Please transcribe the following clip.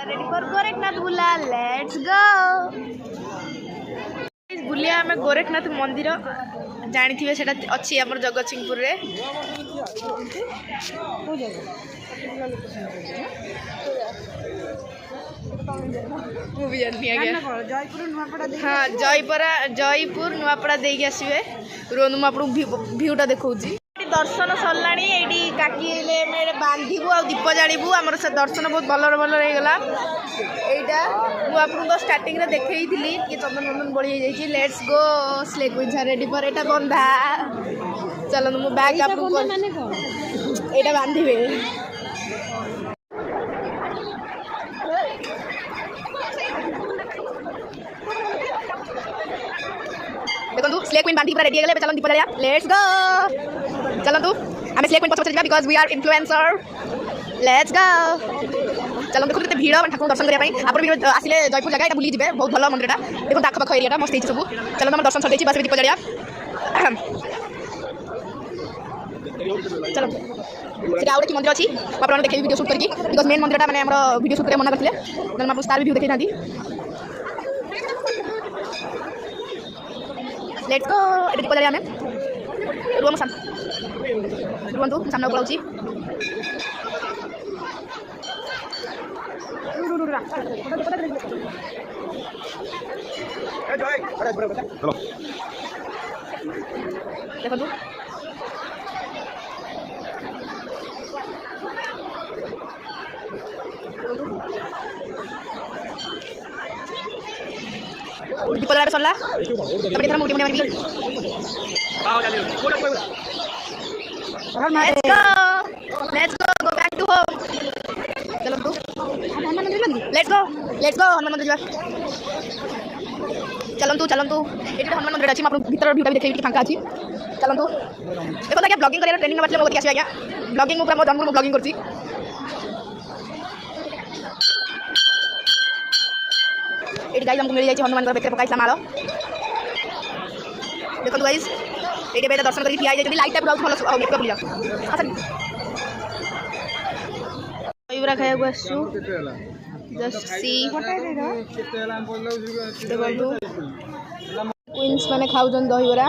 ready for Gorakhnath बुला let's go बुलिया आम गोरखनाथ मंदिर जानी से अच्छी आम जगतसिंहपुर रे हाँ जयपुर नुआपड़ा देके आसवे रोहन मुझे भ्यूटा देखा दर्शन सरला ये काकी बांधबू आ दीप जाणु आम से दर्शन बहुत भल भल होगा यहाँ मुझे स्टार्टिंग देखी कि चंदन बंदन बढ़ी जाइए let's go slay queen ready पर एटा बंधा चलो मो बैग यहाँ बांधे देखो स्ले क्वीन बांधी पूरा रेडी हो गए चलो दीप जलिया लेट्स गो चलो तू आम स्ले क्वीन पछे because we are influencer let's go चलो देखो केते भीड़ ठाकुर दर्शन करने आप आसिले जयपुर जगह बुली जाए बहुत भल मंदिर देखो आखपाख एरिया मस्त सब चलो तुम दर्शन सर बस दीप जलिया चलो सीटा आउ कि मंदिर अच्छी आप देखिए वीडियो शूट करके बिकज मेन मंदिर मैंने वीडियो शूट करके मना करते आप स्टार व्यू देखी था लेट्स गो एट दीप जलिया रुह रुहतु सामने पलाऊँ देखो दीप जला सरला मूर्ति मुझे let's go back to home चलो तू लेट्स गो हनुमान मंदिर चलतु ये हनुमान मंदिर अच्छी भर भीड़ भी देखिए फाँका अच्छी चलतु देखो क्या ब्लॉगिंग कर ट्रेनिंग मतलब मोदी आस ब्लॉगिंग पूरा मो जन्म ब्लॉगिंग कर गाइस हमको मिल जाए हनुमान बेकर पकाई माल देखो गाइस ये दर्शन करके ठिया जाए लाइट बहुत भल बुला दहीबरा खाया आसू जस्ट सी क्वींस मैंने खाऊन दहीबरा